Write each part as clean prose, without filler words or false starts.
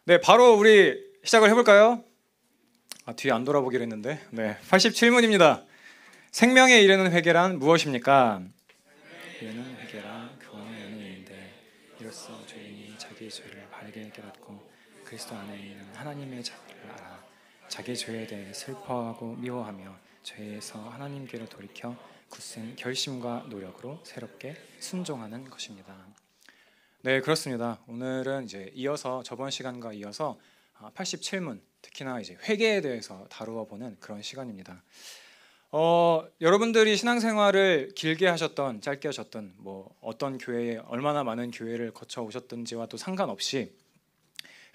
네, 바로 우리 시작을 해볼까요? 뒤에 안 돌아보기로 했는데. 네, 87문입니다. 생명에 이르는 회개란 무엇입니까? 이르는 회개란 구원의 연회인데 이로써 죄인이 자기의 죄를 바르게 깨닫고 그리스도 안에 있는 하나님의 자비를 알아 자기 죄에 대해 슬퍼하고 미워하며 죄에서 하나님께로 돌이켜 굳센 결심과 노력으로 새롭게 순종하는 것입니다. 네, 그렇습니다. 오늘은 이제 이어서 저번 시간과 이어서 87문, 특히나 이제 회개에 대해서 다루어 보는 그런 시간입니다. 여러분들이 신앙생활을 길게 하셨던 짧게 하셨던 뭐 어떤 교회에 얼마나 많은 교회를 거쳐 오셨든지와도 상관없이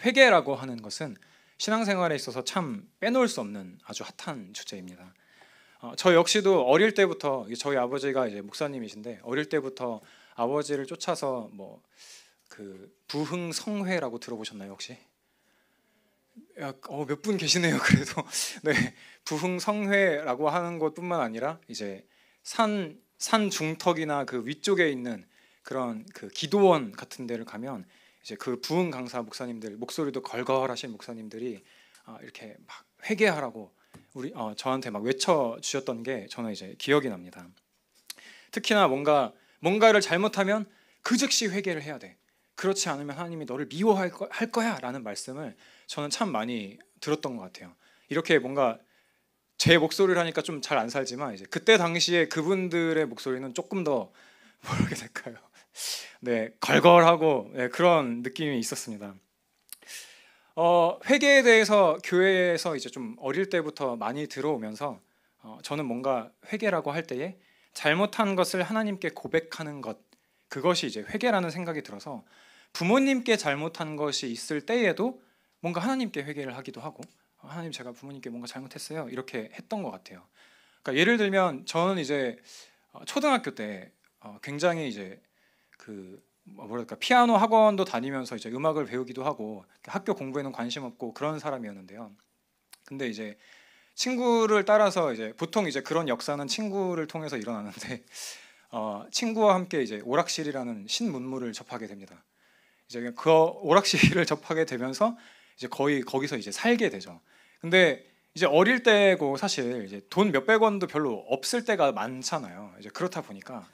회개라고 하는 것은 신앙생활에 있어서 참 빼놓을 수 없는 아주 핫한 주제입니다. 저 역시도 어릴 때부터 저희 아버지가 이제 목사님이신데 어릴 때부터 아버지를 쫓아서 뭐 그 부흥성회라고 들어보셨나요 혹시? 몇 분 계시네요. 그래도 네, 부흥성회라고 하는 것뿐만 아니라 이제 산 중턱이나 그 위쪽에 있는 그런 그 기도원 같은 데를 가면 이제 그 부흥 강사 목사님들 목소리도 걸걸하신 목사님들이 이렇게 막 회개하라고 저한테 막 외쳐 주셨던 게 저는 이제 기억이 납니다. 특히나 뭔가를 잘못하면 그 즉시 회개를 해야 돼. 그렇지 않으면 하나님이 너를 미워할 거야 라는 말씀을 저는 참 많이 들었던 것 같아요. 이렇게 뭔가 제 목소리를 하니까 좀 잘 안 살지만 이제 그때 당시에 그분들의 목소리는 조금 더 뭐라게 될까요? 네, 걸걸하고 네, 그런 느낌이 있었습니다. 회개에 대해서 교회에서 이제 좀 어릴 때부터 많이 들어오면서 저는 뭔가 회개라고 할 때에 잘못한 것을 하나님께 고백하는 것, 그것이 이제 회개라는 생각이 들어서 부모님께 잘못한 것이 있을 때에도 뭔가 하나님께 회개를 하기도 하고 하나님 제가 부모님께 뭔가 잘못했어요 이렇게 했던 것 같아요. 그러니까 예를 들면 저는 이제 초등학교 때 굉장히 이제 그 뭐랄까 피아노 학원도 다니면서 이제 음악을 배우기도 하고 학교 공부에는 관심 없고 그런 사람이었는데요. 근데 이제 친구를 따라서 이제 보통 이제 그런 역사는 친구를 통해서 일어나는데 친구와 함께 이제 오락실이라는 신문물을 접하게 됩니다. 이제 그 오락실을 접하게 되면서 이제 거의 거기서 이제 살게 되죠. 근데 이제 어릴 때고 사실 이제 돈 몇백 원도 별로 없을 때가 많잖아요. 이제 그렇다 보니까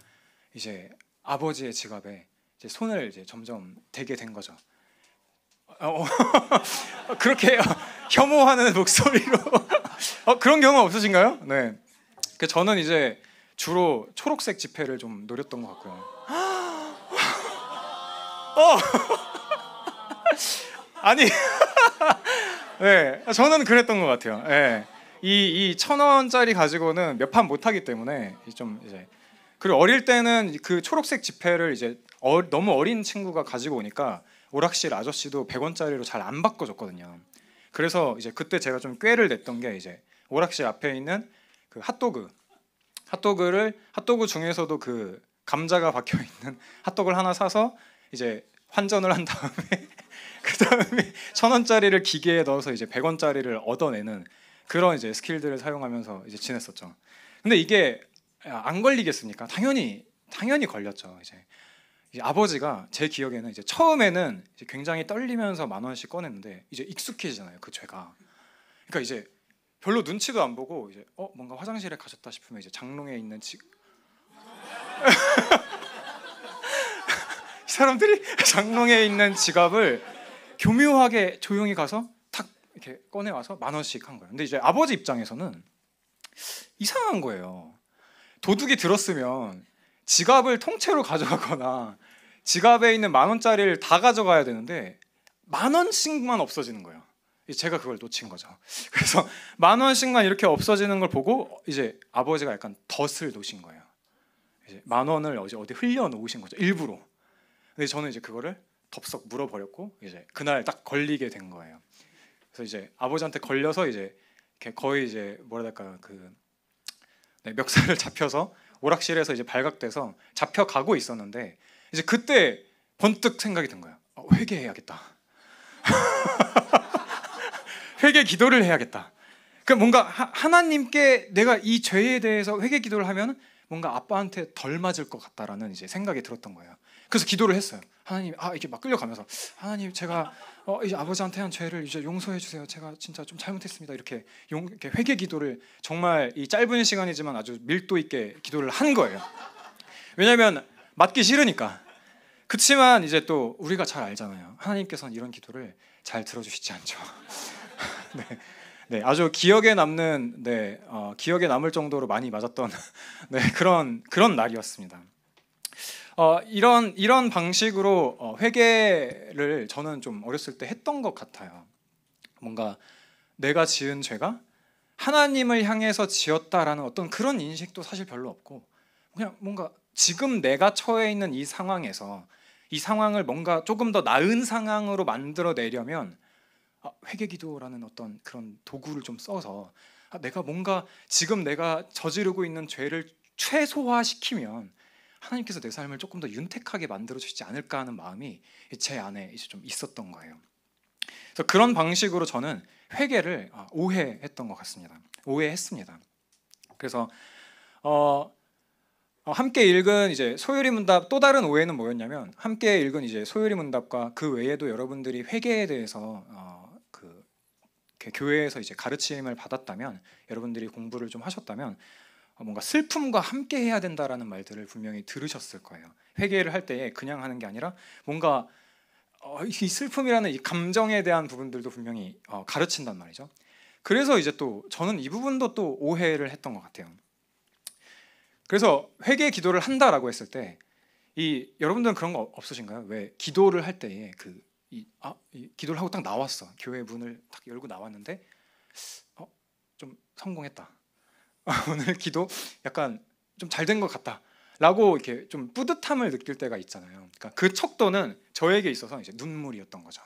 이제 아버지의 지갑에 이제 손을 이제 점점 대게 된 거죠. 그렇게 혐오하는 목소리로 그런 경험 없으신가요? 네. 저는 이제 주로 초록색 지폐를 좀 노렸던 것 같고요. 아니, 네, 저는 그랬던 것 같아요. 네. 이 1,000원짜리 가지고는 몇 판 못 하기 때문에 좀 이제 그리고 어릴 때는 그 초록색 지폐를 이제 너무 어린 친구가 가지고 오니까 오락실 아저씨도 100원짜리로 잘 안 바꿔줬거든요. 그래서 이제 그때 제가 좀 꾀를 냈던 게 이제 오락실 앞에 있는 그 핫도그 중에서도 그 감자가 박혀 있는 핫도그를 하나 사서 이제 환전을 한 다음에 그 다음에 1,000원짜리를 기계에 넣어서 이제 100원짜리를 얻어내는 그런 이제 스킬들을 사용하면서 이제 지냈었죠. 근데 이게 안 걸리겠습니까? 당연히 걸렸죠. 이제 아버지가 제 기억에는 이제 처음에는 이제 굉장히 떨리면서 10,000원씩 꺼냈는데 이제 익숙해지잖아요, 그 죄가. 그러니까 이제 별로 눈치도 안 보고 이제 뭔가 화장실에 가셨다 싶으면 이제 장롱에 있는 사람들이 장롱에 있는 지갑을 교묘하게 조용히 가서 탁 이렇게 꺼내와서 10,000원씩 한 거예요. 근데 이제 아버지 입장에서는 이상한 거예요. 도둑이 들었으면 지갑을 통째로 가져가거나 지갑에 있는 10,000원짜리를 다 가져가야 되는데 10,000원씩만 없어지는 거예요. 제가 그걸 놓친 거죠. 그래서 10,000원씩만 이렇게 없어지는 걸 보고 이제 아버지가 약간 덫을 놓으신 거예요. 이제 10,000원을 어디 흘려 놓으신 거죠, 일부러. 근데 저는 이제 그거를 덥석 물어버렸고 이제 그날 딱 걸리게 된 거예요. 그래서 이제 아버지한테 걸려서 이제 거의 이제 뭐라 할까 멱살을 잡혀서 오락실에서 이제 발각돼서 잡혀가고 있었는데 이제 그때 번뜩 생각이 든 거예요. 회개해야겠다. 회개 기도를 해야겠다. 그 뭔가 하나님께 내가 이 죄에 대해서 회개 기도를 하면 뭔가 아빠한테 덜 맞을 것 같다라는 이제 생각이 들었던 거예요. 그래서 기도를 했어요. 하나님, 이렇게 막 끌려가면서 하나님, 제가 이제 아버지한테 한 죄를 이제 용서해 주세요. 제가 진짜 좀 잘못했습니다. 이렇게 회개 기도를 정말 이 짧은 시간이지만 아주 밀도 있게 기도를 한 거예요. 왜냐하면 맞기 싫으니까. 그치만 이제 또 우리가 잘 알잖아요. 하나님께서는 이런 기도를 잘 들어주시지 않죠. 네. 네, 아주 기억에 남는, 기억에 남을 정도로 많이 맞았던 네, 그런 날이었습니다. 이런 방식으로 회개를 저는 좀 어렸을 때 했던 것 같아요. 뭔가 내가 지은 죄가 하나님을 향해서 지었다라는 어떤 그런 인식도 사실 별로 없고, 그냥 뭔가 지금 내가 처해 있는 이 상황에서 이 상황을 뭔가 조금 더 나은 상황으로 만들어내려면 회개기도라는 어떤 그런 도구를 좀 써서 내가 뭔가 지금 내가 저지르고 있는 죄를 최소화시키면 하나님께서 내 삶을 조금 더 윤택하게 만들어 주시지 않을까 하는 마음이 제 안에 이제 좀 있었던 거예요. 그래서 그런 방식으로 저는 회개를 오해했던 것 같습니다. 오해했습니다. 그래서 함께 읽은 이제 소요리 문답, 또 다른 오해는 뭐였냐면, 함께 읽은 이제 소요리 문답과 그 외에도 여러분들이 회개에 대해서 교회에서 이제 가르침을 받았다면, 여러분들이 공부를 좀 하셨다면 뭔가 슬픔과 함께 해야 된다라는 말들을 분명히 들으셨을 거예요. 회개를 할 때에 그냥 하는 게 아니라 뭔가 이 슬픔이라는 이 감정에 대한 부분들도 분명히 가르친단 말이죠. 그래서 이제 또 저는 이 부분도 또 오해를 했던 것 같아요. 그래서 회개 기도를 한다라고 했을 때 여러분들은 그런 거 없으신가요? 왜 기도를 할 때에 이 기도를 하고 딱 나왔어. 교회 문을 딱 열고 나왔는데 좀 성공했다. 오늘 기도 약간 좀 잘 된 것 같다. 라고 이렇게 좀 뿌듯함을 느낄 때가 있잖아요. 그러니까 그 척도는 저에게 있어서 이제 눈물이었던 거죠.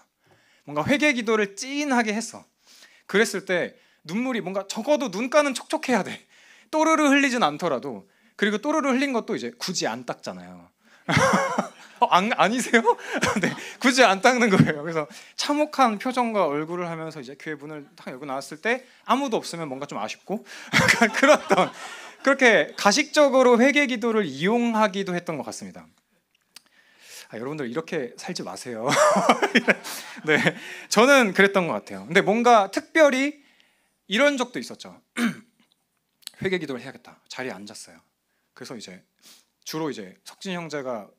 뭔가 회개 기도를 찐하게 했어. 그랬을 때 눈물이 뭔가 적어도 눈가는 촉촉해야 돼. 또르르 흘리진 않더라도. 그리고 또르르 흘린 것도 이제 굳이 안 닦잖아요. 아니세요? 네, 굳이 안 닦는 거예요. 그래서 참혹한 표정과 얼굴을 하면서 이제 교회 문을 딱 열고 나왔을 때 아무도 없으면 뭔가 좀 아쉽고 그렇게 가식적으로 회개 기도를 이용하기도 했던 것 같습니다. 여러분들 이렇게 살지 마세요. 네, 저는 그랬던 것 같아요. 근데 뭔가 특별히 이런 적도 있었죠. 회개 기도를 해야겠다. 자리에 앉았어요. 그래서 이제 주로 이제 석진 형제가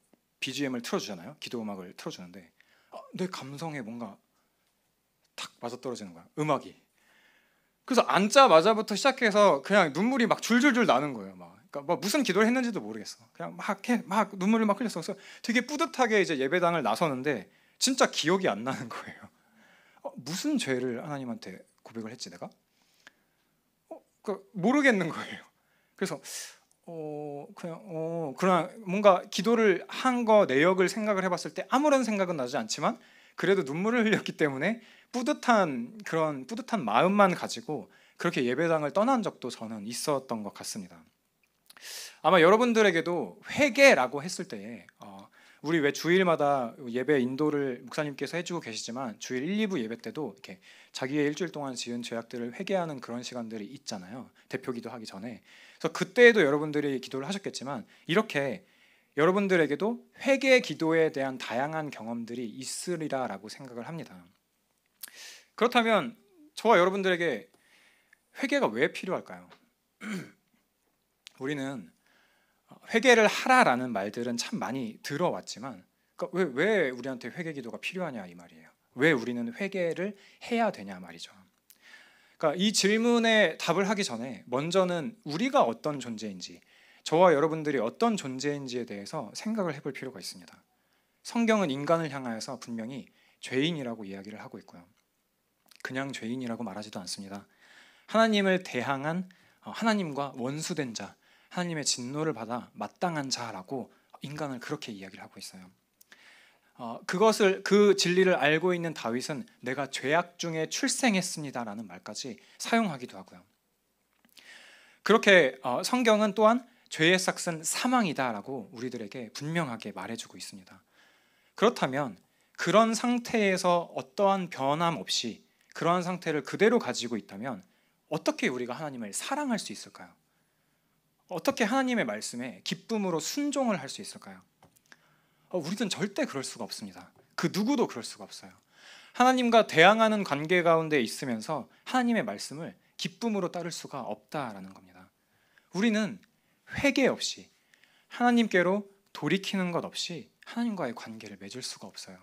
BGM을 틀어주잖아요. 기도 음악을 틀어주는데 내 감성에 뭔가 탁 맞아떨어지는 거야, 음악이. 그래서 앉자마자부터 시작해서 그냥 눈물이 막 줄줄줄 나는 거예요. 그러니까 뭐 무슨 기도를 했는지도 모르겠어. 그냥 막 눈물을 막 흘렸어. 그래서 되게 뿌듯하게 이제 예배당을 나서는데 진짜 기억이 안 나는 거예요. 무슨 죄를 하나님한테 고백을 했지 내가? 모르겠는 거예요. 그래서 그냥 뭔가 기도를 한 거 내역을 생각을 해봤을 때 아무런 생각은 나지 않지만 그래도 눈물을 흘렸기 때문에 뿌듯한 마음만 가지고 그렇게 예배당을 떠난 적도 저는 있었던 것 같습니다. 아마 여러분들에게도 회개라고 했을 때에 우리 왜 주일마다 예배 인도를 목사님께서 해주고 계시지만 주일 1, 2부 예배 때도 이렇게 자기의 일주일 동안 지은 죄악들을 회개하는 그런 시간들이 있잖아요. 대표기도 하기 전에. 그래서 그때에도 여러분들이 기도를 하셨겠지만 이렇게 여러분들에게도 회개 기도에 대한 다양한 경험들이 있으리라라고 생각을 합니다. 그렇다면 저와 여러분들에게 회개가 왜 필요할까요? 우리는 회개를 하라라는 말들은 참 많이 들어왔지만 그러니까 왜 우리한테 회개 기도가 필요하냐 이 말이에요. 왜 우리는 회개를 해야 되냐 말이죠. 그러니까 이 질문에 답을 하기 전에 먼저는 우리가 어떤 존재인지, 저와 여러분들이 어떤 존재인지에 대해서 생각을 해볼 필요가 있습니다. 성경은 인간을 향하여서 분명히 죄인이라고 이야기를 하고 있고요. 그냥 죄인이라고 말하지도 않습니다. 하나님을 대항한 하나님과 원수된 자, 하나님의 진노를 받아 마땅한 자라고 인간을 그렇게 이야기를 하고 있어요. 그 진리를 알고 있는 다윗은 내가 죄악 중에 출생했습니다라는 말까지 사용하기도 하고요. 그렇게 성경은 또한 죄의 삭은 사망이다라고 우리들에게 분명하게 말해주고 있습니다. 그렇다면 그런 상태에서 어떠한 변함 없이 그러한 상태를 그대로 가지고 있다면 어떻게 우리가 하나님을 사랑할 수 있을까요? 어떻게 하나님의 말씀에 기쁨으로 순종을 할 수 있을까요? 우리는 절대 그럴 수가 없습니다. 그 누구도 그럴 수가 없어요. 하나님과 대항하는 관계 가운데 있으면서 하나님의 말씀을 기쁨으로 따를 수가 없다라는 겁니다. 우리는 회개 없이 하나님께로 돌이키는 것 없이 하나님과의 관계를 맺을 수가 없어요.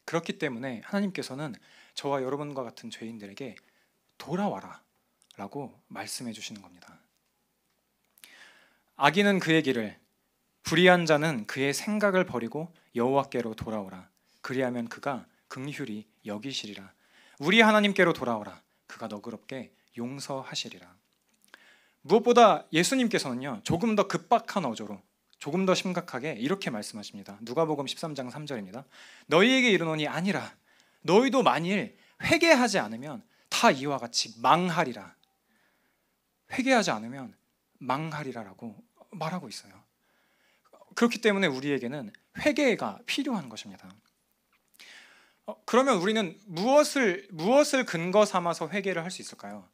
그렇기 때문에 하나님께서는 저와 여러분과 같은 죄인들에게 돌아와라 라고 말씀해 주시는 겁니다. 악인은 그의 길을, 불의한 자는 그의 생각을 버리고 여호와께로 돌아오라. 그리하면 그가 긍휼히 여기시리라. 우리 하나님께로 돌아오라. 그가 너그럽게 용서하시리라. 무엇보다 예수님께서는요, 조금 더 급박한 어조로, 조금 더 심각하게 이렇게 말씀하십니다. 누가복음 13장 3절입니다. 너희에게 이르노니 아니라 너희도 만일 회개하지 않으면 다 이와 같이 망하리라. 회개하지 않으면 망하리라라고 말하고 있어요. 그렇기 때문에 우리에게는 회개가 필요한 것입니다. 그러면 우리는 무엇을 근거 삼아서 회개를 할 수 있을까요?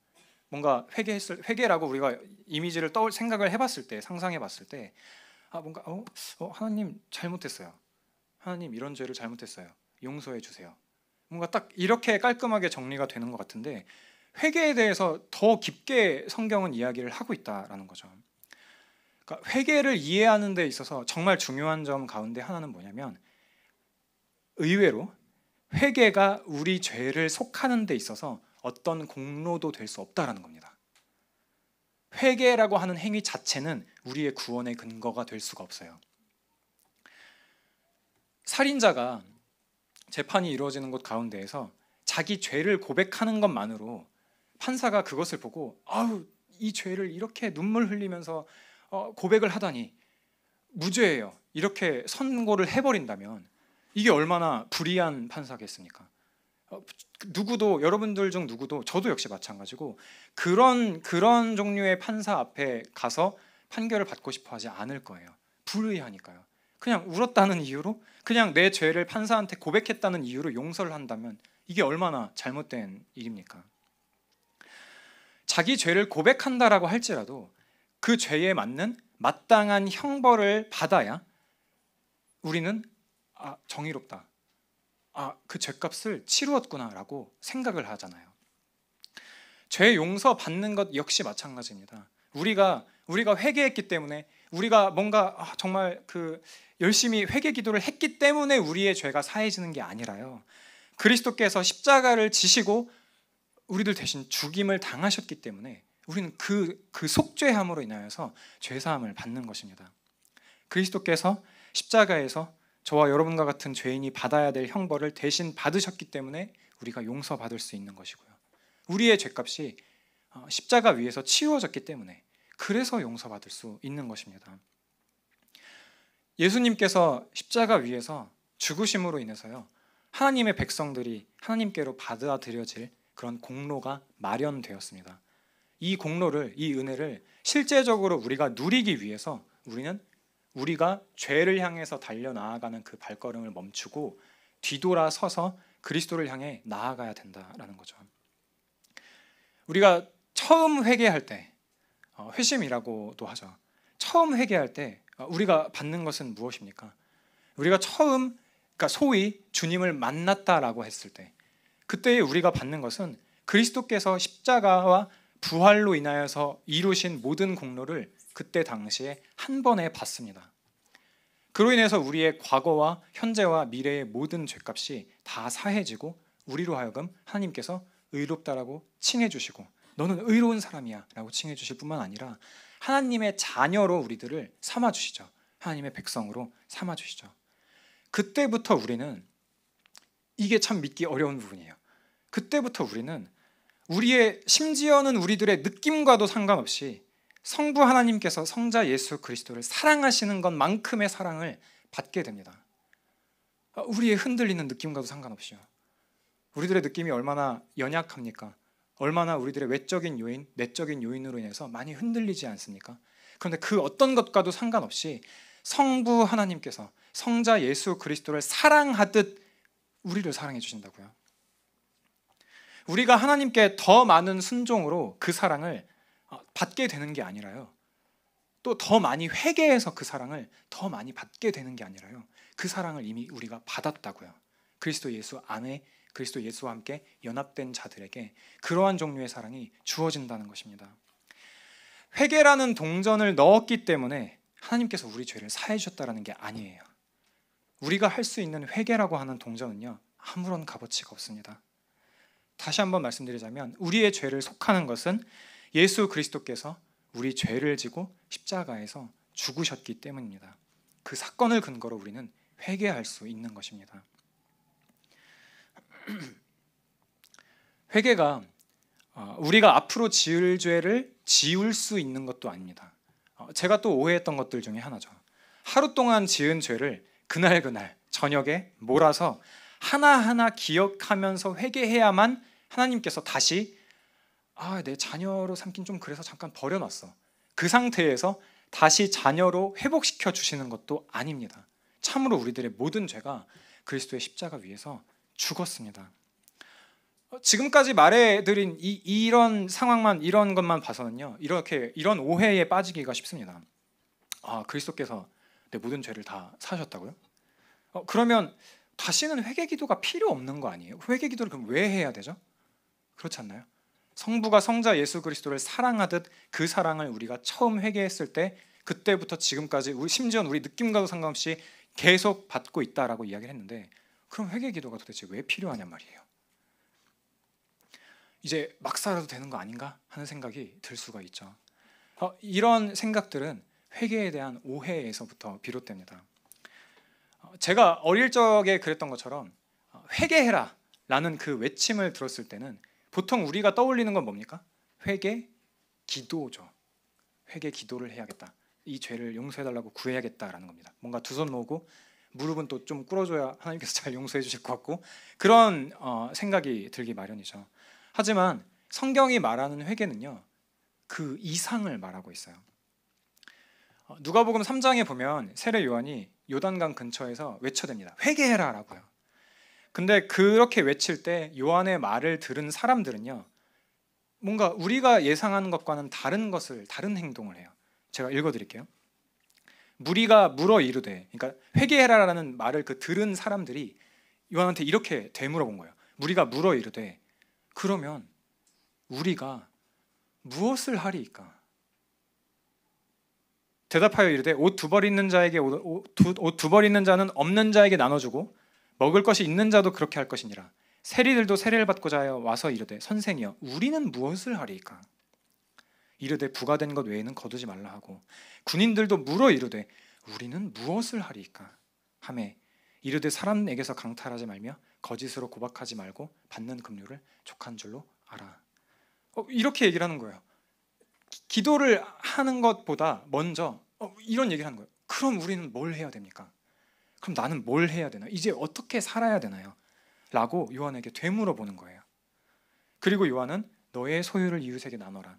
뭔가 회개라고 우리가 이미지를 생각을 해봤을 때, 상상해봤을 때, 뭔가 하나님 잘못했어요. 하나님 이런 죄를 잘못했어요. 용서해 주세요. 뭔가 딱 이렇게 깔끔하게 정리가 되는 것 같은데, 회개에 대해서 더 깊게 성경은 이야기를 하고 있다라는 거죠. 그러니까 회개를 이해하는 데 있어서 정말 중요한 점 가운데 하나는 뭐냐면, 의외로 회개가 우리 죄를 속하는 데 있어서 어떤 공로도 될 수 없다라는 겁니다. 회개라고 하는 행위 자체는 우리의 구원의 근거가 될 수가 없어요. 살인자가 재판이 이루어지는 곳 가운데에서 자기 죄를 고백하는 것만으로 판사가 그것을 보고 이 죄를 이렇게 눈물 흘리면서 고백을 하다니 무죄예요, 이렇게 선고를 해버린다면 이게 얼마나 불의한 판사겠습니까? 누구도, 여러분들 중 누구도, 저도 역시 마찬가지고 그런 종류의 판사 앞에 가서 판결을 받고 싶어 하지 않을 거예요. 불의하니까요. 그냥 울었다는 이유로, 그냥 내 죄를 판사한테 고백했다는 이유로 용서를 한다면 이게 얼마나 잘못된 일입니까? 자기 죄를 고백한다라고 할지라도 그 죄에 맞는 마땅한 형벌을 받아야 우리는 정의롭다, 그 죄값을 치루었구나라고 생각을 하잖아요. 죄 용서 받는 것 역시 마찬가지입니다. 우리가 회개했기 때문에, 우리가 뭔가 정말 열심히 회개 기도를 했기 때문에 우리의 죄가 사해지는 게 아니라요, 그리스도께서 십자가를 지시고 우리들 대신 죽임을 당하셨기 때문에 우리는 그 속죄함으로 인하여서 죄사함을 받는 것입니다. 그리스도께서 십자가에서 저와 여러분과 같은 죄인이 받아야 될 형벌을 대신 받으셨기 때문에 우리가 용서받을 수 있는 것이고요, 우리의 죄값이 십자가 위에서 치루어졌기 때문에 그래서 용서받을 수 있는 것입니다. 예수님께서 십자가 위에서 죽으심으로 인해서요, 하나님의 백성들이 하나님께로 받아들여질 그런 공로가 마련되었습니다. 이 공로를, 이 은혜를 실제적으로 우리가 누리기 위해서 우리가 죄를 향해서 달려나아가는 그 발걸음을 멈추고 뒤돌아서서 그리스도를 향해 나아가야 된다라는 거죠. 우리가 처음 회개할 때, 회심이라고도 하죠. 처음 회개할 때 우리가 받는 것은 무엇입니까? 우리가 처음, 그러니까 소위 주님을 만났다라고 했을 때, 그때 우리가 받는 것은 그리스도께서 십자가와 부활로 인하여서 이루신 모든 공로를 그때 당시에 한 번에 받습니다. 그로 인해서 우리의 과거와 현재와 미래의 모든 죄값이 다 사해지고 우리로 하여금 하나님께서 의롭다라고 칭해 주시고, 너는 의로운 사람이야 라고 칭해 주실 뿐만 아니라 하나님의 자녀로 우리들을 삼아 주시죠. 하나님의 백성으로 삼아 주시죠. 그때부터 우리는, 이게 참 믿기 어려운 부분이에요, 그때부터 우리는 심지어는 우리들의 느낌과도 상관없이 성부 하나님께서 성자 예수 그리스도를 사랑하시는 것만큼의 사랑을 받게 됩니다. 우리의 흔들리는 느낌과도 상관없이요. 우리들의 느낌이 얼마나 연약합니까? 얼마나 우리들의 외적인 요인, 내적인 요인으로 인해서 많이 흔들리지 않습니까? 그런데 그 어떤 것과도 상관없이 성부 하나님께서 성자 예수 그리스도를 사랑하듯 우리를 사랑해 주신다고요. 우리가 하나님께 더 많은 순종으로 그 사랑을 받게 되는 게 아니라요, 또 더 많이 회개해서 그 사랑을 더 많이 받게 되는 게 아니라요, 그 사랑을 이미 우리가 받았다고요. 그리스도 예수 안에, 그리스도 예수와 함께 연합된 자들에게 그러한 종류의 사랑이 주어진다는 것입니다. 회개라는 동전을 넣었기 때문에 하나님께서 우리 죄를 사해 주셨다는 게 아니에요. 우리가 할 수 있는 회개라고 하는 동전은요, 아무런 값어치가 없습니다. 다시 한번 말씀드리자면 우리의 죄를 속하는 것은 예수 그리스도께서 우리 죄를 지고 십자가에서 죽으셨기 때문입니다. 그 사건을 근거로 우리는 회개할 수 있는 것입니다. 회개가 우리가 앞으로 지을 죄를 지울 수 있는 것도 아닙니다. 제가 또 오해했던 것들 중에 하나죠. 하루 동안 지은 죄를 그날 저녁에 몰아서 하나하나 기억하면서 회개해야만 하나님께서 다시 내 자녀로 삼긴 좀 그래서 잠깐 버려놨어, 그 상태에서 다시 자녀로 회복시켜 주시는 것도 아닙니다. 참으로 우리들의 모든 죄가 그리스도의 십자가 위에서 죽었습니다. 지금까지 말해드린 이런 상황만, 이런 것만 봐서는요, 이런 오해에 빠지기가 쉽습니다. 그리스도께서 내 모든 죄를 다 사셨다고요? 그러면 다시는 회개 기도가 필요 없는 거 아니에요? 회개 기도를 그럼 왜 해야 되죠? 그렇지 않나요? 성부가 성자 예수 그리스도를 사랑하듯 그 사랑을 우리가 처음 회개했을 때 그때부터 지금까지 심지어 우리 느낌과도 상관없이 계속 받고 있다라고 이야기를 했는데, 그럼 회개 기도가 도대체 왜 필요하냔 말이에요. 이제 막 살아도 되는 거 아닌가 하는 생각이 들 수가 있죠. 이런 생각들은 회개에 대한 오해에서부터 비롯됩니다. 제가 어릴 적에 그랬던 것처럼 회개해라 라는 그 외침을 들었을 때는 보통 우리가 떠올리는 건 뭡니까? 회개 기도죠. 회개 기도를 해야겠다, 이 죄를 용서해달라고 구해야겠다라는 겁니다. 뭔가 두 손 모으고 무릎은 또 좀 꿇어줘야 하나님께서 잘 용서해 주실 것 같고, 그런 생각이 들기 마련이죠. 하지만 성경이 말하는 회개는요, 그 이상을 말하고 있어요. 누가복음 3장에 보면 세례 요한이 요단강 근처에서 외쳐댑니다. 회개해라 라고요. 근데 그렇게 외칠 때 요한의 말을 들은 사람들은요, 뭔가 우리가 예상하는 것과는 다른 행동을 해요. 제가 읽어드릴게요. 무리가 물어 이르되, 그러니까 회개해라라는 말을 들은 사람들이 요한한테 이렇게 되물어본 거예요. 무리가 물어 이르되, 그러면 우리가 무엇을 하리이까? 대답하여 이르되, 옷 두 벌 있는 자에게 옷 두 벌 있는 자는 없는 자에게 나눠주고 먹을 것이 있는 자도 그렇게 할 것이니라. 세리들도 세례를 받고자 하여 와서 이르되, 선생이여 우리는 무엇을 하리이까? 이르되, 부가된 것 외에는 거두지 말라 하고, 군인들도 물어 이르되 우리는 무엇을 하리이까 하매, 이르되 사람에게서 강탈하지 말며 거짓으로 고박하지 말고 받는 급료를 족한 줄로 알아. 이렇게 얘기를 하는 거예요. 기도를 하는 것보다 먼저 이런 얘기를 하는 거예요. 그럼 우리는 뭘 해야 됩니까? 그럼 나는 뭘 해야 되나? 이제 어떻게 살아야 되나요? 라고 요한에게 되물어보는 거예요. 그리고 요한은 너의 소유를 이웃에게 나눠라.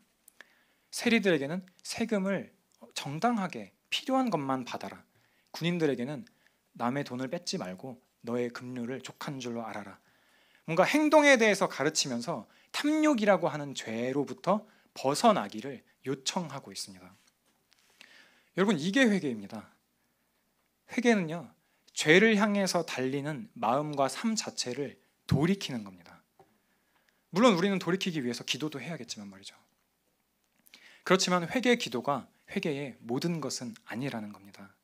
세리들에게는 세금을 정당하게 필요한 것만 받아라. 군인들에게는 남의 돈을 뺏지 말고 너의 급료를 족한 줄로 알아라. 뭔가 행동에 대해서 가르치면서 탐욕이라고 하는 죄로부터 벗어나기를 요청하고 있습니다. 여러분, 이게 회개입니다. 회개는요, 죄를 향해서 달리는 마음과 삶 자체를 돌이키는 겁니다. 물론 우리는 돌이키기 위해서 기도도 해야겠지만 말이죠. 그렇지만 회개의 기도가 회개의 모든 것은 아니라는 겁니다.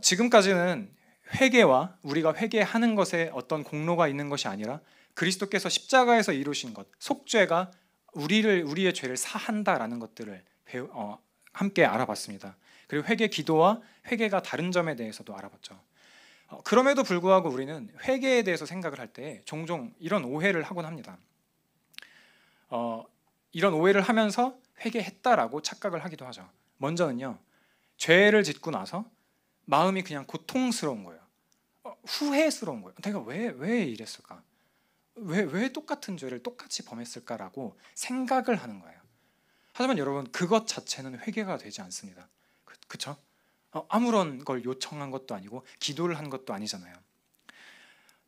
지금까지는 회개와 우리가 회개하는 것에 어떤 공로가 있는 것이 아니라 그리스도께서 십자가에서 이루신 것, 속죄가 우리의 죄를 사한다라는 것들을 함께 알아봤습니다. 그리고 회개 기도와 회개가 다른 점에 대해서도 알아봤죠. 그럼에도 불구하고 우리는 회개에 대해서 생각을 할 때 종종 이런 오해를 하곤 합니다. 이런 오해를 하면서 회개했다라고 착각을 하기도 하죠. 먼저는요, 죄를 짓고 나서 마음이 그냥 고통스러운 거예요. 후회스러운 거예요. 내가 왜 이랬을까? 왜 똑같은 죄를 똑같이 범했을까라고 생각을 하는 거예요. 하지만 여러분, 그것 자체는 회개가 되지 않습니다. 그렇죠? 아무런 걸 요청한 것도 아니고 기도를 한 것도 아니잖아요.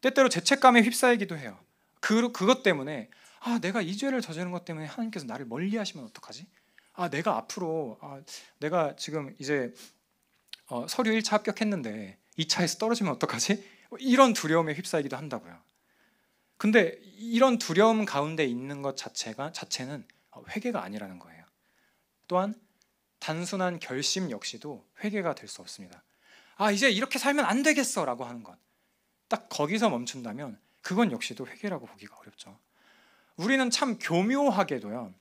때때로 죄책감에 휩싸이기도 해요. 그것 때문에 내가 이 죄를 저지른 것 때문에 하나님께서 나를 멀리하시면 어떡하지? 내가 앞으로 내가 지금 이제 서류 1차 합격했는데 2차에서 떨어지면 어떡하지? 이런 두려움에 휩싸이기도 한다고요. 근데 이런 두려움 가운데 있는 것 자체는 회개가 아니라는 거예요. 또한 단순한 결심 역시도 회개가 될 수 없습니다. 이제 이렇게 살면 안 되겠어라고 하는 것, 딱 거기서 멈춘다면 그건 역시도 회개라고 보기가 어렵죠. 우리는 참 교묘하게도요,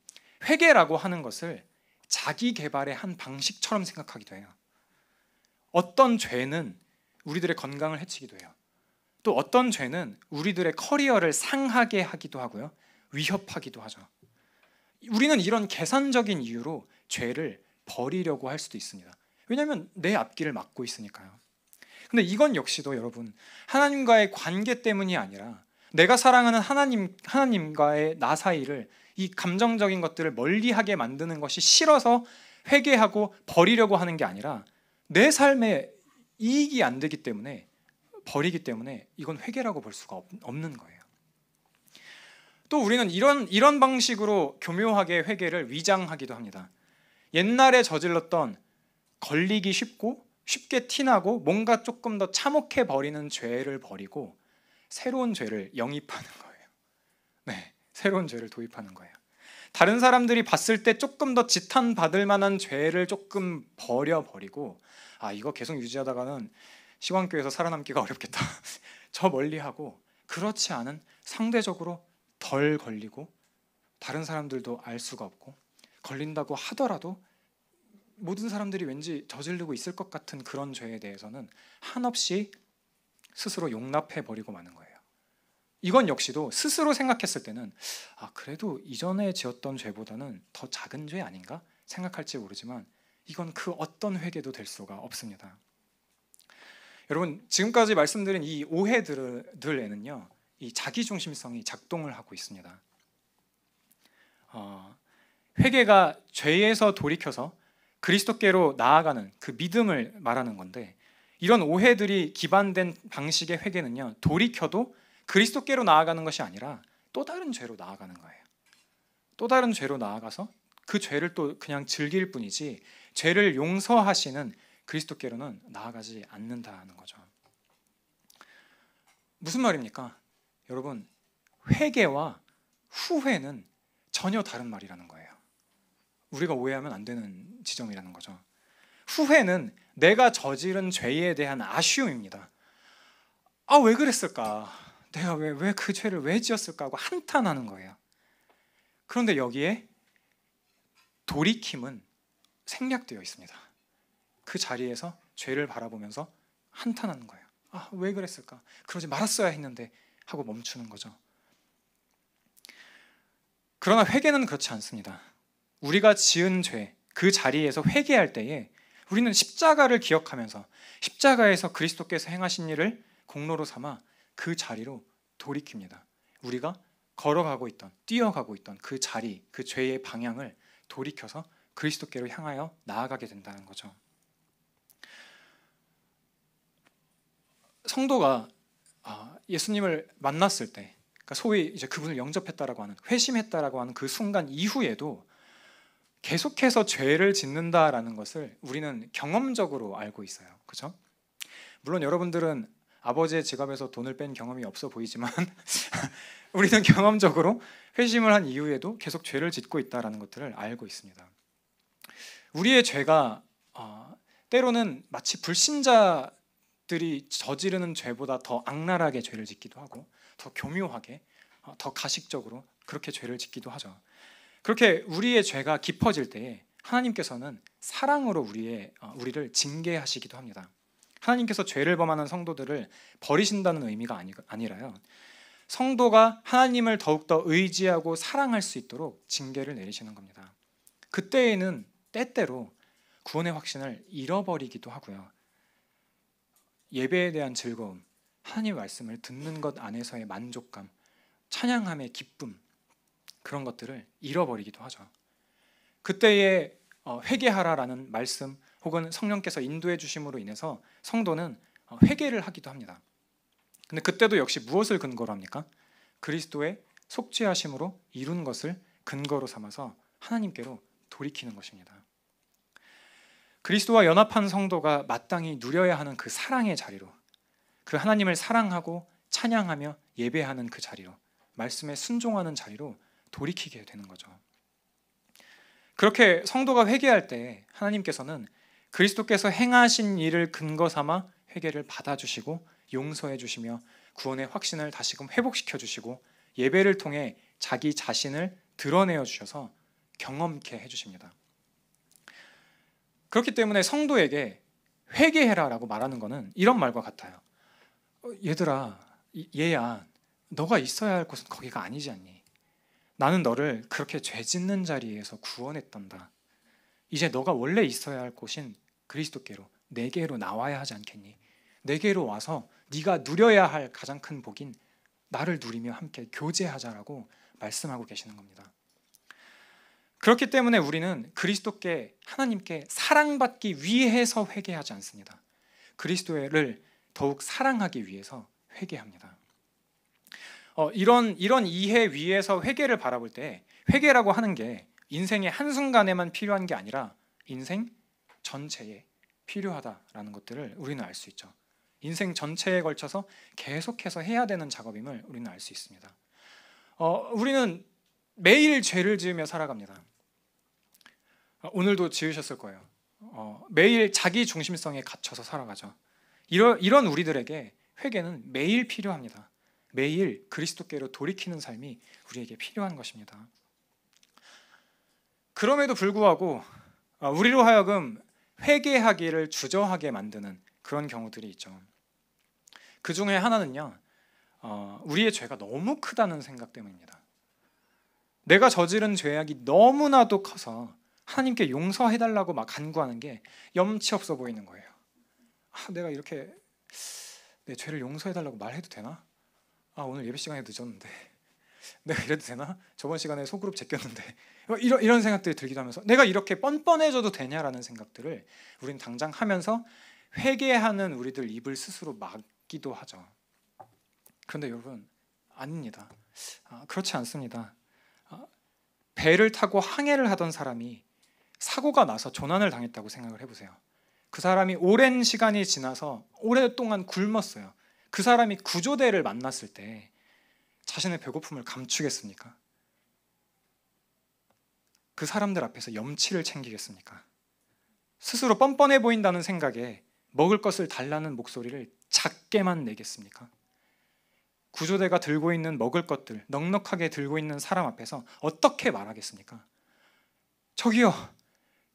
회개라고 하는 것을 자기 개발의 한 방식처럼 생각하기도 해요. 어떤 죄는 우리들의 건강을 해치기도 해요. 또 어떤 죄는 우리들의 커리어를 상하게 하기도 하고요, 위협하기도 하죠. 우리는 이런 계산적인 이유로 죄를 버리려고 할 수도 있습니다. 왜냐하면 내 앞길을 막고 있으니까요. 근데 이건 역시도 여러분, 하나님과의 관계 때문이 아니라 내가 사랑하는 하나님과의 나 사이를, 이 감정적인 것들을 멀리하게 만드는 것이 싫어서 회개하고 버리려고 하는 게 아니라 내 삶에 이익이 안 되기 때문에 버리기 때문에 이건 회개라고 볼 수가 없는 거예요. 또 우리는 이런 방식으로 교묘하게 회개를 위장하기도 합니다. 옛날에 저질렀던 걸리기 쉽게 티나고 뭔가 조금 더 참혹해 버리는 죄를 버리고 새로운 죄를 영입하는 거예요. 네, 새로운 죄를 도입하는 거예요. 다른 사람들이 봤을 때 조금 더 지탄받을 만한 죄를 조금 버리고 이거 계속 유지하다가는 시광교회에서 살아남기가 어렵겠다. 저 멀리하고, 그렇지 않은 상대적으로 덜 걸리고 다른 사람들도 알 수가 없고 걸린다고 하더라도 모든 사람들이 왠지 저지르고 있을 것 같은 그런 죄에 대해서는 한없이 스스로 용납해 버리고 마는 거예요. 이건 역시도 스스로 생각했을 때는 그래도 이전에 지었던 죄보다는 더 작은 죄 아닌가 생각할지 모르지만 이건 그 어떤 회개도 될 수가 없습니다. 여러분, 지금까지 말씀드린 이 오해들에는요, 이 자기중심성이 작동을 하고 있습니다. 회개가 죄에서 돌이켜서 그리스도께로 나아가는 그 믿음을 말하는 건데, 이런 오해들이 기반된 방식의 회개는요, 돌이켜도 그리스도께로 나아가는 것이 아니라 또 다른 죄로 나아가는 거예요. 또 다른 죄로 나아가서 그 죄를 또 그냥 즐길 뿐이지 죄를 용서하시는 그리스도께로는 나아가지 않는다는 거죠. 무슨 말입니까? 여러분, 회개와 후회는 전혀 다른 말이라는 거예요. 우리가 오해하면 안 되는 지점이라는 거죠. 후회는 내가 저지른 죄에 대한 아쉬움입니다. 왜 그랬을까? 내가 왜 그 죄를 왜 지었을까 하고 한탄하는 거예요. 그런데 여기에 돌이킴은 생략되어 있습니다. 그 자리에서 죄를 바라보면서 한탄하는 거예요. 왜 그랬을까? 그러지 말았어야 했는데 하고 멈추는 거죠. 그러나 회개는 그렇지 않습니다. 우리가 지은 죄, 그 자리에서 회개할 때에 우리는 십자가를 기억하면서 십자가에서 그리스도께서 행하신 일을 공로로 삼아 그 자리로 돌이킵니다. 우리가 걸어가고 있던, 뛰어가고 있던 그 자리, 그 죄의 방향을 돌이켜서 그리스도께로 향하여 나아가게 된다는 거죠. 성도가 예수님을 만났을 때, 그러니까 소위 이제 그분을 영접했다라고 하는, 회심했다라고 하는 그 순간 이후에도 계속해서 죄를 짓는다라는 것을 우리는 경험적으로 알고 있어요. 그렇죠? 물론 여러분들은 아버지의 지갑에서 돈을 뺀 경험이 없어 보이지만 우리는 경험적으로 회심을 한 이후에도 계속 죄를 짓고 있다라는 것들을 알고 있습니다. 우리의 죄가 때로는 마치 불신자들이 저지르는 죄보다 더 악랄하게 죄를 짓기도 하고 더 교묘하게, 더 가식적으로 그렇게 죄를 짓기도 하죠. 그렇게 우리의 죄가 깊어질 때에 하나님께서는 사랑으로 우리를 징계하시기도 합니다. 하나님께서 죄를 범하는 성도들을 버리신다는 의미가 아니라요, 성도가 하나님을 더욱더 의지하고 사랑할 수 있도록 징계를 내리시는 겁니다. 그때에는 때때로 구원의 확신을 잃어버리기도 하고요, 예배에 대한 즐거움, 하나님의 말씀을 듣는 것 안에서의 만족감, 찬양함의 기쁨, 그런 것들을 잃어버리기도 하죠. 그때에 회개하라라는 말씀 혹은 성령께서 인도해 주심으로 인해서 성도는 회개를 하기도 합니다. 근데 그때도 역시 무엇을 근거로 합니까? 그리스도의 속죄하심으로 이룬 것을 근거로 삼아서 하나님께로 돌이키는 것입니다. 그리스도와 연합한 성도가 마땅히 누려야 하는 그 사랑의 자리로, 그 하나님을 사랑하고 찬양하며 예배하는 그 자리로, 말씀에 순종하는 자리로 돌이키게 되는 거죠. 그렇게 성도가 회개할 때 하나님께서는 그리스도께서 행하신 일을 근거 삼아 회개를 받아주시고 용서해 주시며 구원의 확신을 다시금 회복시켜 주시고 예배를 통해 자기 자신을 드러내어 주셔서 경험케 해주십니다. 그렇기 때문에 성도에게 회개해라라고 말하는 것은 이런 말과 같아요. 얘들아, 얘야, 너가 있어야 할 곳은 거기가 아니지 않니? 나는 너를 그렇게 죄 짓는 자리에서 구원했단다. 이제 너가 원래 있어야 할 곳인 그리스도께로, 내게로 나와야 하지 않겠니? 내게로 와서 네가 누려야 할 가장 큰 복인 나를 누리며 함께 교제하자라고 말씀하고 계시는 겁니다. 그렇기 때문에 우리는 그리스도께, 하나님께 사랑받기 위해서 회개하지 않습니다. 그리스도를 더욱 사랑하기 위해서 회개합니다. 이런 이해 위에서 회개를 바라볼 때 회개라고 하는 게 인생의 한순간에만 필요한 게 아니라 인생 전체에 필요하다라는 것들을 우리는 알 수 있죠. 인생 전체에 걸쳐서 계속해서 해야 되는 작업임을 우리는 알 수 있습니다. 우리는 매일 죄를 지으며 살아갑니다. 오늘도 지으셨을 거예요. 매일 자기 중심성에 갇혀서 살아가죠. 이런 우리들에게 회개는 매일 필요합니다. 매일 그리스도께로 돌이키는 삶이 우리에게 필요한 것입니다. 그럼에도 불구하고 우리로 하여금 회개하기를 주저하게 만드는 그런 경우들이 있죠. 그 중에 하나는요, 우리의 죄가 너무 크다는 생각 때문입니다. 내가 저지른 죄악이 너무나도 커서 하나님께 용서해달라고 막 간구하는 게 염치 없어 보이는 거예요. 내가 이렇게 내 죄를 용서해달라고 말해도 되나? 오늘 예배 시간에 늦었는데 내가 이래도 되나? 저번 시간에 소그룹 제꼈는데 이런 생각들이 들기도 하면서 내가 이렇게 뻔뻔해져도 되냐라는 생각들을 우리는 당장 하면서 회개하는 우리들 입을 스스로 막기도 하죠. 그런데 여러분, 아닙니다. 그렇지 않습니다. 배를 타고 항해를 하던 사람이 사고가 나서 조난을 당했다고 생각을 해보세요. 그 사람이 오랜 시간이 지나서 오랫동안 굶었어요. 그 사람이 구조대를 만났을 때 자신의 배고픔을 감추겠습니까? 그 사람들 앞에서 염치를 챙기겠습니까? 스스로 뻔뻔해 보인다는 생각에 먹을 것을 달라는 목소리를 작게만 내겠습니까? 구조대가 들고 있는 먹을 것들, 넉넉하게 들고 있는 사람 앞에서 어떻게 말하겠습니까? 저기요,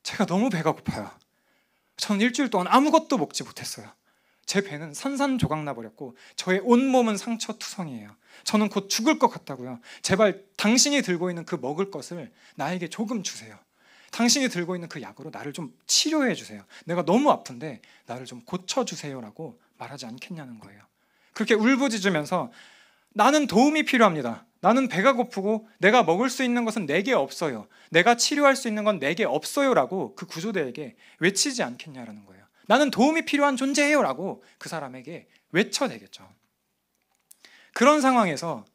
제가 너무 배가 고파요. 저는 일주일 동안 아무것도 먹지 못했어요. 제 배는 산산조각 나버렸고 저의 온몸은 상처투성이에요. 저는 곧 죽을 것 같다고요. 제발 당신이 들고 있는 그 먹을 것을 나에게 조금 주세요. 당신이 들고 있는 그 약으로 나를 좀 치료해 주세요. 내가 너무 아픈데 나를 좀 고쳐주세요라고 말하지 않겠냐는 거예요. 그렇게 울부짖으면서 나는 도움이 필요합니다. 나는 배가 고프고 내가 먹을 수 있는 것은 내게 없어요. 내가 치료할 수 있는 건 내게 없어요라고 그 구조대에게 외치지 않겠냐라는 거예요. 나는 도움이 필요한 존재예요 라고 그 사람에게 외쳐대겠죠. 그런 상황에서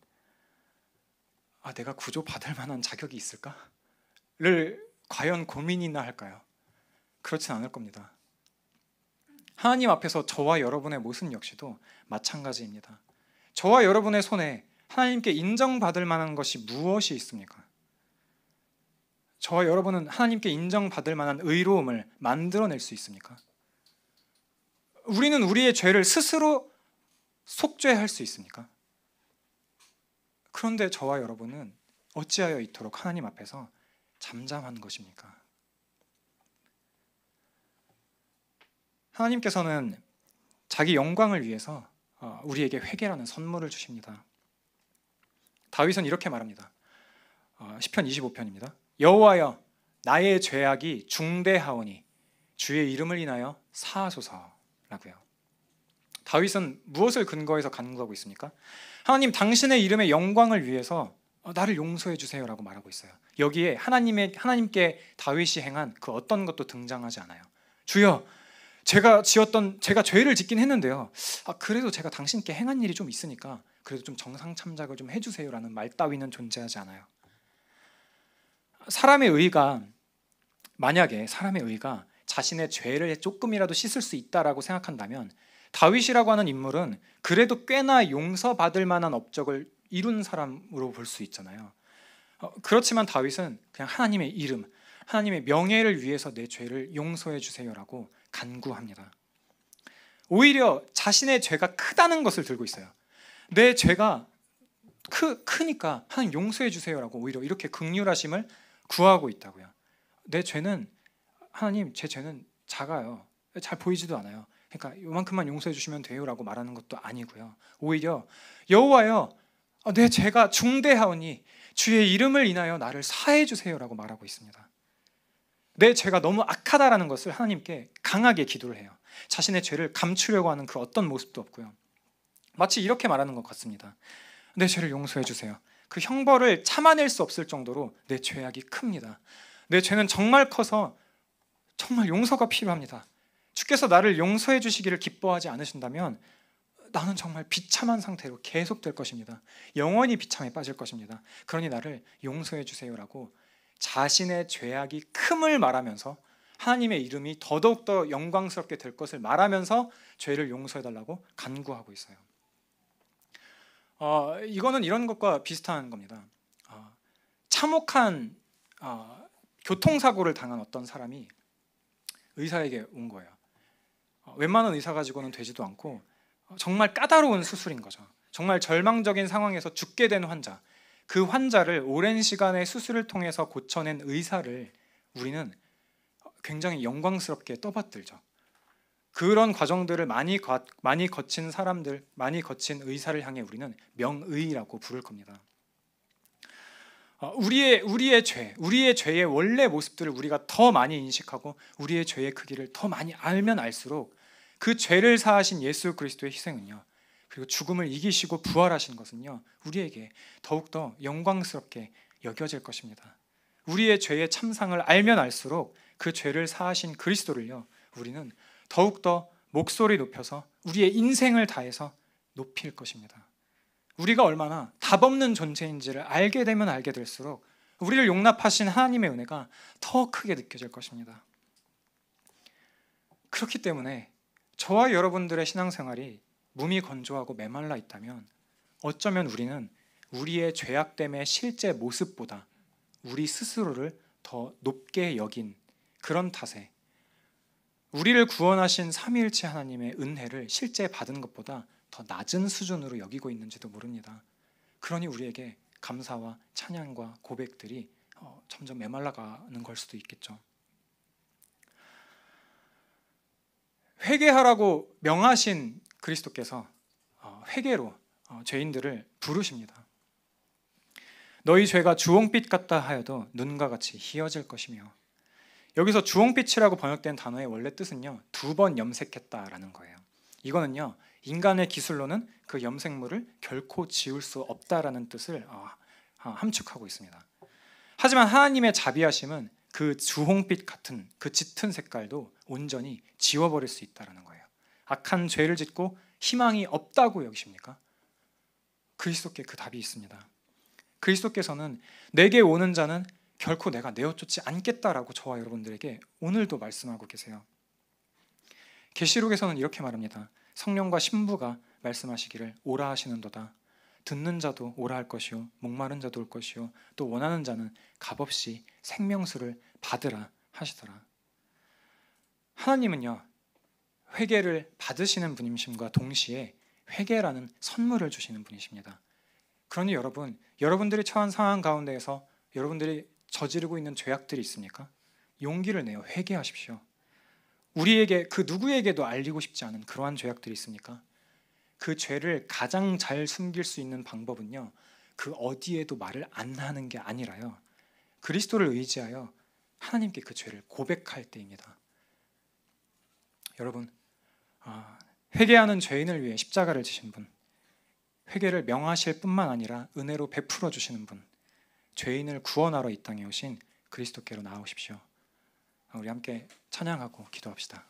내가 구조받을 만한 자격이 있을까?를 과연 고민이나 할까요? 그렇진 않을 겁니다. 하나님 앞에서 저와 여러분의 모습 역시도 마찬가지입니다. 저와 여러분의 손에 하나님께 인정받을 만한 것이 무엇이 있습니까? 저와 여러분은 하나님께 인정받을 만한 의로움을 만들어낼 수 있습니까? 우리는 우리의 죄를 스스로 속죄할 수 있습니까? 그런데 저와 여러분은 어찌하여 이토록 하나님 앞에서 잠잠한 것입니까? 하나님께서는 자기 영광을 위해서 우리에게 회개라는 선물을 주십니다. 다윗은 이렇게 말합니다. 시편 25편입니다. 여호와여, 나의 죄악이 중대하오니 주의 이름을 인하여 사하소서라고요. 다윗은 무엇을 근거해서 간구하고 있습니까? 하나님, 당신의 이름의 영광을 위해서 나를 용서해 주세요라고 말하고 있어요. 여기에 하나님께 다윗이 행한 그 어떤 것도 등장하지 않아요. 주여, 제가 죄를 짓긴 했는데요. 그래도 제가 당신께 행한 일이 좀 있으니까 그래도 좀 정상 참작을 좀 해주세요라는 말 따위는 존재하지 않아요. 사람의 의가 만약에 사람의 의가 자신의 죄를 조금이라도 씻을 수 있다라고 생각한다면 다윗이라고 하는 인물은 그래도 꽤나 용서받을 만한 업적을 이룬 사람으로 볼 수 있잖아요. 그렇지만 다윗은 그냥 하나님의 이름, 하나님의 명예를 위해서 내 죄를 용서해 주세요라고 간구합니다. 오히려 자신의 죄가 크다는 것을 들고 있어요. 내 죄가 크니까 하나님 용서해 주세요라고 오히려 이렇게 긍휼하심을 구하고 있다고요. 내 죄는 하나님, 제 죄는 작아요. 잘 보이지도 않아요. 그러니까 이만큼만 용서해 주시면 돼요라고 말하는 것도 아니고요. 오히려 여호와여, 내 죄가 중대하오니 주의 이름을 인하여 나를 사해 주세요라고 말하고 있습니다. 내 죄가 너무 악하다라는 것을 하나님께 강하게 기도를 해요. 자신의 죄를 감추려고 하는 그 어떤 모습도 없고요. 마치 이렇게 말하는 것 같습니다. 내 죄를 용서해 주세요. 그 형벌을 참아낼 수 없을 정도로 내 죄악이 큽니다. 내 죄는 정말 커서 정말 용서가 필요합니다. 주께서 나를 용서해 주시기를 기뻐하지 않으신다면 나는 정말 비참한 상태로 계속될 것입니다. 영원히 비참에 빠질 것입니다. 그러니 나를 용서해 주세요라고 자신의 죄악이 큼을 말하면서 하나님의 이름이 더더욱더 영광스럽게 될 것을 말하면서 죄를 용서해달라고 간구하고 있어요. 이거는 이런 것과 비슷한 겁니다. 참혹한 교통사고를 당한 어떤 사람이 의사에게 온 거예요. 웬만한 의사 가지고는 되지도 않고 정말 까다로운 수술인 거죠. 정말 절망적인 상황에서 죽게 된 환자, 그 환자를 오랜 시간의 수술을 통해서 고쳐낸 의사를 우리는 굉장히 영광스럽게 떠받들죠. 그런 과정들을 많이 거친 사람들, 많이 거친 의사를 향해 우리는 명의라고 부를 겁니다. 우리의 죄, 우리의 죄의 원래 모습들을 우리가 더 많이 인식하고 우리의 죄의 크기를 더 많이 알면 알수록 그 죄를 사하신 예수 그리스도의 희생은요, 그리고 죽음을 이기시고 부활하신 것은요, 우리에게 더욱더 영광스럽게 여겨질 것입니다. 우리의 죄의 참상을 알면 알수록 그 죄를 사하신 그리스도를요, 우리는 더욱더 목소리 높여서 우리의 인생을 다해서 높일 것입니다. 우리가 얼마나 답없는 존재인지를 알게 되면 알게 될수록 우리를 용납하신 하나님의 은혜가 더 크게 느껴질 것입니다. 그렇기 때문에 저와 여러분들의 신앙생활이 몸이 건조하고 메말라 있다면 어쩌면 우리는 우리의 죄악됨의 실제 모습보다 우리 스스로를 더 높게 여긴 그런 탓에 우리를 구원하신 삼위일체 하나님의 은혜를 실제 받은 것보다 더 낮은 수준으로 여기고 있는지도 모릅니다. 그러니 우리에게 감사와 찬양과 고백들이 점점 메말라가는 걸 수도 있겠죠. 회개하라고 명하신 그리스도께서 회개로 죄인들을 부르십니다. 너희 죄가 주홍빛 같다 하여도 눈과 같이 희어질 것이며, 여기서 주홍빛이라고 번역된 단어의 원래 뜻은요, 2번 염색했다라는 거예요. 이거는요, 인간의 기술로는 그 염색물을 결코 지울 수 없다라는 뜻을 함축하고 있습니다. 하지만 하나님의 자비하심은 그 주홍빛 같은 그 짙은 색깔도 온전히 지워버릴 수 있다라는 거예요. 악한 죄를 짓고 희망이 없다고 여기십니까? 그리스도께 그 답이 있습니다. 그리스도께서는 내게 오는 자는 결코 내가 내어쫓지 않겠다라고 저와 여러분들에게 오늘도 말씀하고 계세요. 계시록에서는 이렇게 말합니다. 성령과 신부가 말씀하시기를 오라 하시는도다. 듣는 자도 오라 할 것이요, 목마른 자도 올 것이요, 또 원하는 자는 값없이 생명수를 받으라 하시더라. 하나님은요, 회개를 받으시는 분이심과 동시에 회개라는 선물을 주시는 분이십니다. 그러니 여러분들이 처한 상황 가운데에서 여러분들이 저지르고 있는 죄악들이 있습니까? 용기를 내어 회개하십시오. 우리에게 그 누구에게도 알리고 싶지 않은 그러한 죄악들이 있습니까? 그 죄를 가장 잘 숨길 수 있는 방법은요, 그 어디에도 말을 안 하는 게 아니라요, 그리스도를 의지하여 하나님께 그 죄를 고백할 때입니다. 여러분, 회개하는 죄인을 위해 십자가를 지신 분, 회개를 명하실 뿐만 아니라 은혜로 베풀어 주시는 분, 죄인을 구원하러 이 땅에 오신 그리스도께로 나아오십시오. 우리 함께 찬양하고 기도합시다.